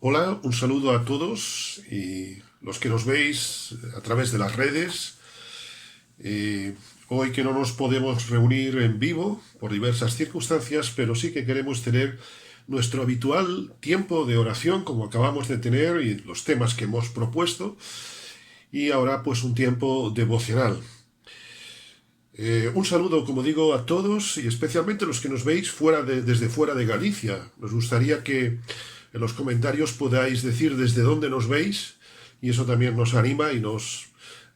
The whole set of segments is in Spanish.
Hola, un saludo a todos y los que nos veis a través de las redes. Eh, Hoy que no nos podemos reunir en vivo por diversas circunstancias, pero sí que queremos tener nuestro habitual tiempo de oración como acabamos de tener y los temas que hemos propuesto y ahora pues un tiempo devocional. Un saludo, como digo, a todos y especialmente los que nos veis desde fuera de Galicia. Nos gustaría que en los comentarios podáis decir desde dónde nos veis y eso también nos anima y nos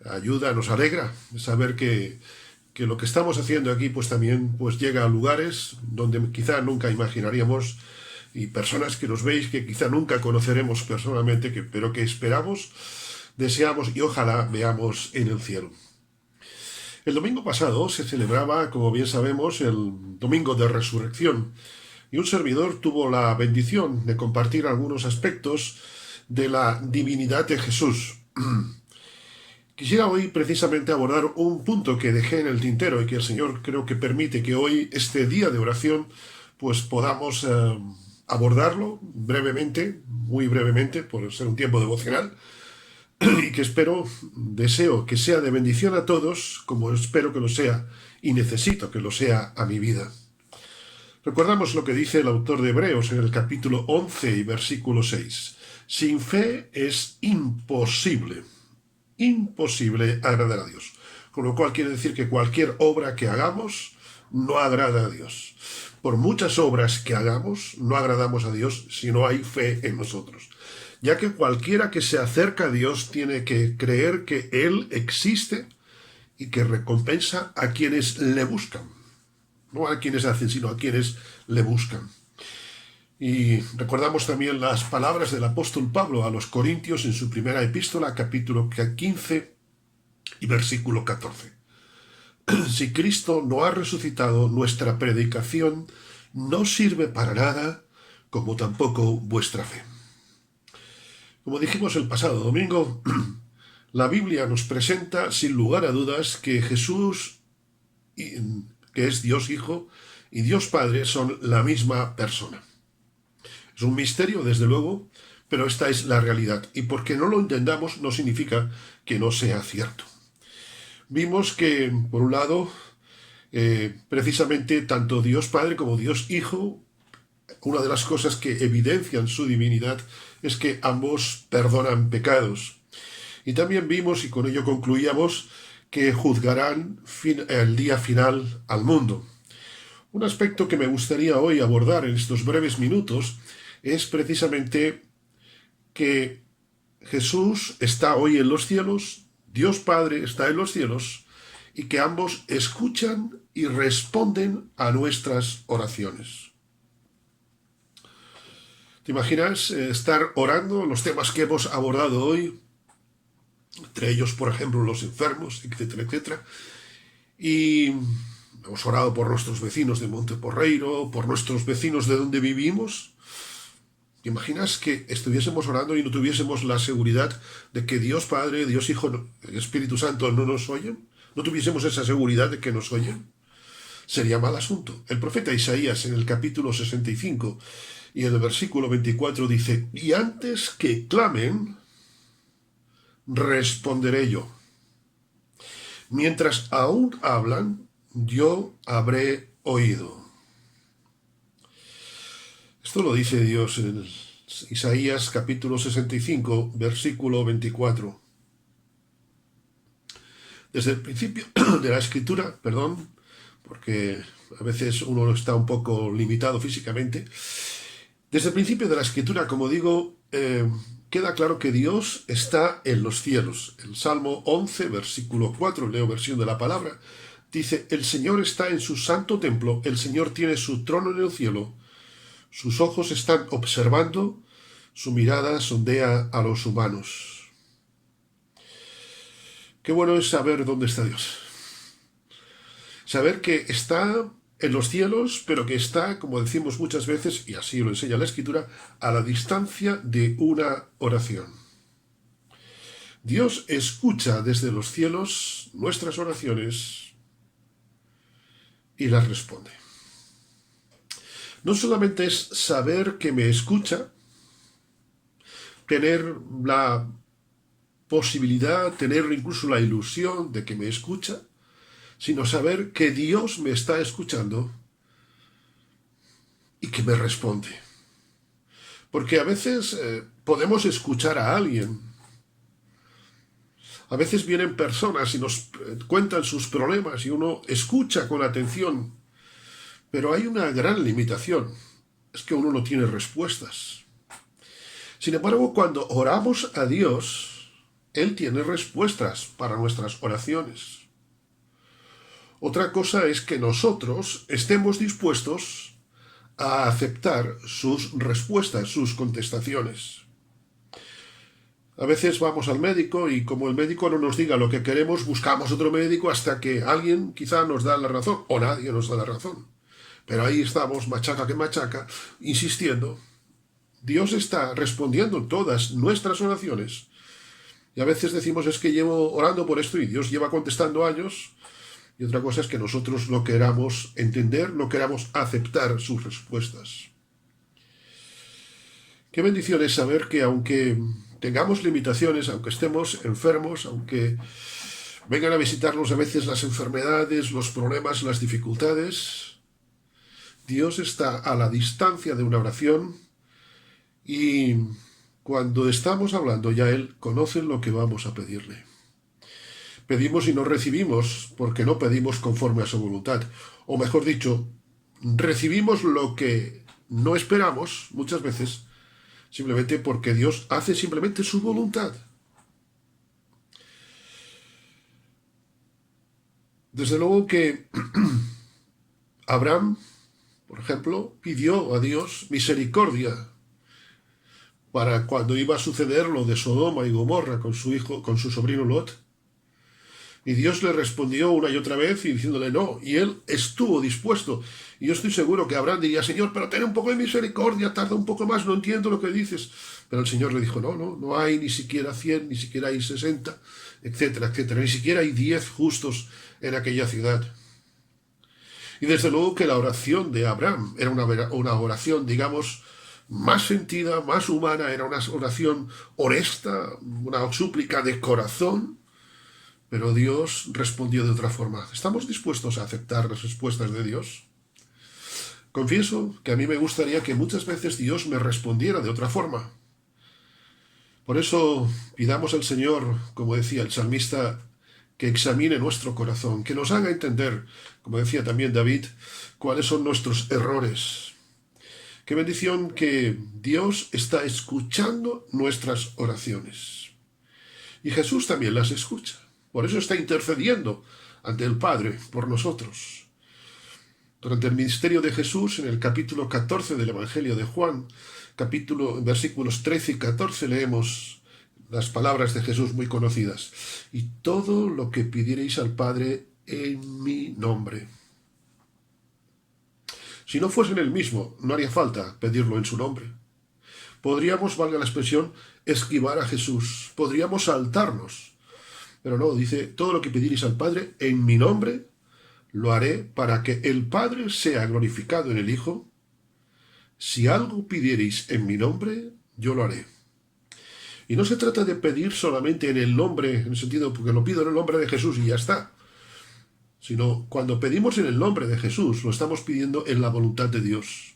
ayuda, nos alegra saber que lo que estamos haciendo aquí pues también pues llega a lugares donde quizá nunca imaginaríamos y personas que nos veis que quizá nunca conoceremos personalmente, pero que esperamos, deseamos y ojalá veamos en el cielo. El domingo pasado se celebraba, como bien sabemos, el Domingo de Resurrección y un servidor tuvo la bendición de compartir algunos aspectos de la divinidad de Jesús. Quisiera hoy precisamente abordar un punto que dejé en el tintero y que el Señor creo que permite que hoy, este día de oración, pues podamos abordarlo brevemente, muy brevemente, por ser un tiempo devocional, y que deseo que sea de bendición a todos, como espero que lo sea y necesito que lo sea a mi vida. Recordamos lo que dice el autor de Hebreos en el capítulo 11 y versículo 6. Sin fe es imposible agradar a Dios. Con lo cual quiere decir que cualquier obra que hagamos no agrada a Dios. Por muchas obras que hagamos, no agradamos a Dios si no hay fe en nosotros. Ya que cualquiera que se acerca a Dios tiene que creer que Él existe y que recompensa a quienes le buscan. No a quienes hacen, sino a quienes le buscan. Y recordamos también las palabras del apóstol Pablo a los Corintios en su primera epístola, capítulo 15 y versículo 14. Si Cristo no ha resucitado, nuestra predicación no sirve para nada, como tampoco vuestra fe. Como dijimos el pasado domingo, la Biblia nos presenta sin lugar a dudas que Jesús, que es Dios Hijo, y Dios Padre son la misma persona. Es un misterio, desde luego, pero esta es la realidad. Y porque no lo entendamos no significa que no sea cierto. Vimos que, por un lado, precisamente tanto Dios Padre como Dios Hijo, una de las cosas que evidencian su divinidad es que ambos perdonan pecados. Y también vimos, y con ello concluíamos, que juzgarán el día final al mundo. Un aspecto que me gustaría hoy abordar en estos breves minutos es precisamente que Jesús está hoy en los cielos, Dios Padre está en los cielos, y que ambos escuchan y responden a nuestras oraciones. ¿Te imaginas estar orando los temas que hemos abordado hoy? Entre ellos, por ejemplo, los enfermos, etcétera, etcétera. Y hemos orado por nuestros vecinos de Monteporreiro, por nuestros vecinos de donde vivimos. ¿Te imaginas que estuviésemos orando y no tuviésemos la seguridad de que Dios Padre, Dios Hijo, el Espíritu Santo no nos oyen? ¿No tuviésemos esa seguridad de que nos oyen? Sería mal asunto. El profeta Isaías en el capítulo 65 y en el versículo 24 dice: y antes que clamen, responderé yo. Mientras aún hablan, yo habré oído. Esto lo dice Dios en Isaías capítulo 65, versículo 24. Desde el principio de la escritura, porque a veces uno está un poco limitado físicamente, desde el principio de la escritura, como digo, queda claro que Dios está en los cielos. El Salmo 11, versículo 4, leo versión de la palabra, dice: el Señor está en su santo templo, el Señor tiene su trono en el cielo, sus ojos están observando, su mirada sondea a los humanos. Qué bueno es saber dónde está Dios. Saber que está en los cielos, pero que está, como decimos muchas veces, y así lo enseña la Escritura, a la distancia de una oración. Dios escucha desde los cielos nuestras oraciones y las responde. No solamente es saber que me escucha, tener la posibilidad, tener incluso la ilusión de que me escucha, sino saber que Dios me está escuchando y que me responde. Porque a veces podemos escuchar a alguien. A veces vienen personas y nos cuentan sus problemas y uno escucha con atención. Pero hay una gran limitación. Es que uno no tiene respuestas. Sin embargo, cuando oramos a Dios, Él tiene respuestas para nuestras oraciones. Otra cosa es que nosotros estemos dispuestos a aceptar sus respuestas, sus contestaciones. A veces vamos al médico y como el médico no nos diga lo que queremos, buscamos otro médico hasta que alguien quizá nos da la razón o nadie nos da la razón. Pero ahí estamos, machaca que machaca, insistiendo. Dios está respondiendo todas nuestras oraciones. Y a veces decimos, es que llevo orando por esto y Dios lleva contestando años. Y otra cosa es que nosotros no queramos entender, no queramos aceptar sus respuestas. Qué bendición es saber que aunque tengamos limitaciones, aunque estemos enfermos, aunque vengan a visitarnos a veces las enfermedades, los problemas, las dificultades, Dios está a la distancia de una oración y cuando estamos hablando ya Él conoce lo que vamos a pedirle. Pedimos y no recibimos porque no pedimos conforme a su voluntad. O mejor dicho, recibimos lo que no esperamos muchas veces simplemente porque Dios hace simplemente su voluntad. Desde luego que Abraham, por ejemplo, pidió a Dios misericordia para cuando iba a suceder lo de Sodoma y Gomorra con su hijo, con su sobrino Lot. Y Dios le respondió una y otra vez y diciéndole no. Y él estuvo dispuesto. Y yo estoy seguro que Abraham diría, Señor, pero ten un poco de misericordia, tarda un poco más, no entiendo lo que dices. Pero el Señor le dijo, no hay ni siquiera 100, ni siquiera hay 60, etcétera, etcétera. Ni siquiera hay 10 justos en aquella ciudad. Y desde luego que la oración de Abraham era una oración, digamos, más sentida, más humana, era una oración honesta, una súplica de corazón. Pero Dios respondió de otra forma. ¿Estamos dispuestos a aceptar las respuestas de Dios? Confieso que a mí me gustaría que muchas veces Dios me respondiera de otra forma. Por eso pidamos al Señor, como decía el salmista, que examine nuestro corazón, que nos haga entender, como decía también David, cuáles son nuestros errores. Qué bendición que Dios está escuchando nuestras oraciones. Y Jesús también las escucha. Por eso está intercediendo ante el Padre por nosotros. Durante el ministerio de Jesús, en el capítulo 14 del Evangelio de Juan, versículos 13 y 14, leemos las palabras de Jesús muy conocidas. Y todo lo que pidiereis al Padre en mi nombre. Si no fuese en él mismo, no haría falta pedirlo en su nombre. Podríamos, valga la expresión, esquivar a Jesús. Podríamos saltarnos. Pero no, dice, todo lo que pidierais al Padre en mi nombre, lo haré para que el Padre sea glorificado en el Hijo. Si algo pidierais en mi nombre, yo lo haré. Y no se trata de pedir solamente en el nombre, en el sentido, porque lo pido en el nombre de Jesús y ya está. Sino cuando pedimos en el nombre de Jesús, lo estamos pidiendo en la voluntad de Dios.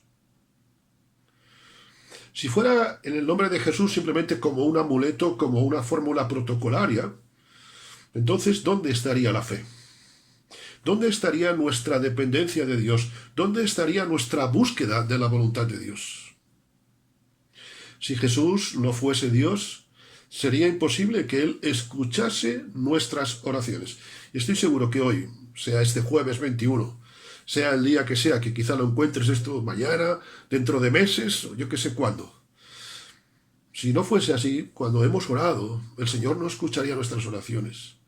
Si fuera en el nombre de Jesús simplemente como un amuleto, como una fórmula protocolaria, entonces, ¿dónde estaría la fe? ¿Dónde estaría nuestra dependencia de Dios? ¿Dónde estaría nuestra búsqueda de la voluntad de Dios? Si Jesús no fuese Dios, sería imposible que Él escuchase nuestras oraciones. Y estoy seguro que hoy, sea este jueves 21, sea el día que sea, que quizá lo encuentres esto mañana, dentro de meses, o yo qué sé cuándo. Si no fuese así, cuando hemos orado, el Señor no escucharía nuestras oraciones.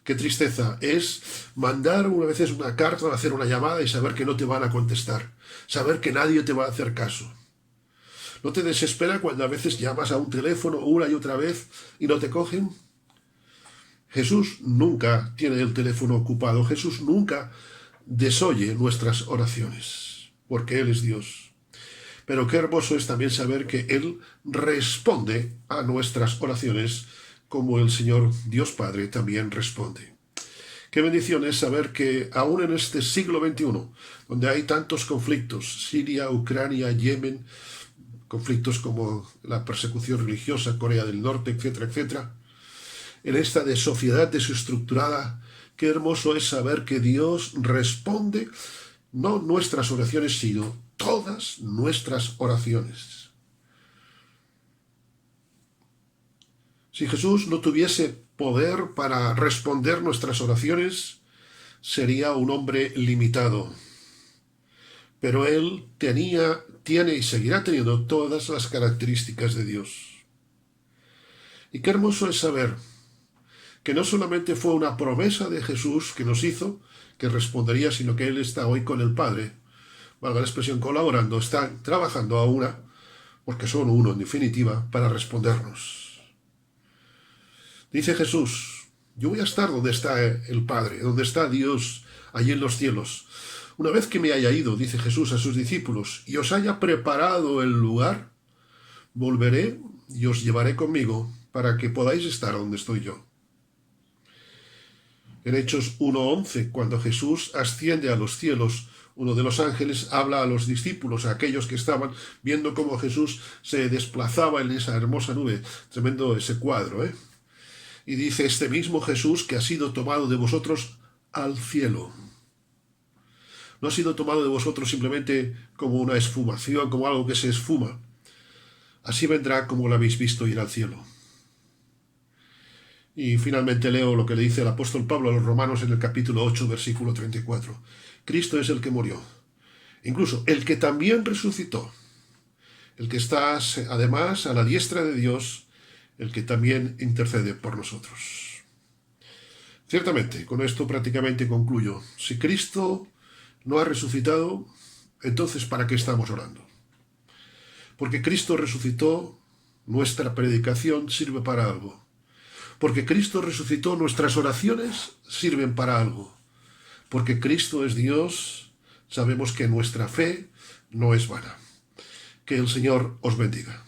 Qué tristeza es mandar una vez una carta, hacer una llamada y saber que no te van a contestar, saber que nadie te va a hacer caso. ¿No te desespera cuando a veces llamas a un teléfono una y otra vez y no te cogen? Jesús nunca tiene el teléfono ocupado, Jesús nunca desoye nuestras oraciones, porque Él es Dios. Pero qué hermoso es también saber que Él responde a nuestras oraciones como el Señor Dios Padre también responde. Qué bendición es saber que aún en este siglo XXI, donde hay tantos conflictos, Siria, Ucrania, Yemen, conflictos como la persecución religiosa, Corea del Norte, etcétera, etcétera, en esta de sociedad desestructurada, qué hermoso es saber que Dios responde no nuestras oraciones, sino todas nuestras oraciones. Si Jesús no tuviese poder para responder nuestras oraciones, sería un hombre limitado. Pero Él tiene y seguirá teniendo todas las características de Dios. Y qué hermoso es saber que no solamente fue una promesa de Jesús que nos hizo, que respondería, sino que Él está hoy con el Padre, valga la expresión, colaborando, está trabajando a una, porque son uno en definitiva, para respondernos. Dice Jesús, yo voy a estar donde está el Padre, donde está Dios, allí en los cielos. Una vez que me haya ido, dice Jesús a sus discípulos, y os haya preparado el lugar, volveré y os llevaré conmigo para que podáis estar donde estoy yo. En Hechos 1:11, cuando Jesús asciende a los cielos, uno de los ángeles habla a los discípulos, a aquellos que estaban viendo cómo Jesús se desplazaba en esa hermosa nube. Tremendo ese cuadro, ¿eh? Y dice, este mismo Jesús que ha sido tomado de vosotros al cielo. No ha sido tomado de vosotros simplemente como una esfumación, como algo que se esfuma. Así vendrá como lo habéis visto ir al cielo. Y finalmente leo lo que le dice el apóstol Pablo a los romanos en el capítulo 8, versículo 34. Cristo es el que murió. Incluso el que también resucitó. El que está además a la diestra de Dios, el que también intercede por nosotros. Ciertamente, con esto prácticamente concluyo. Si Cristo no ha resucitado, entonces ¿para qué estamos orando? Porque Cristo resucitó, nuestra predicación sirve para algo. Porque Cristo resucitó, nuestras oraciones sirven para algo. Porque Cristo es Dios, sabemos que nuestra fe no es vana. Que el Señor os bendiga.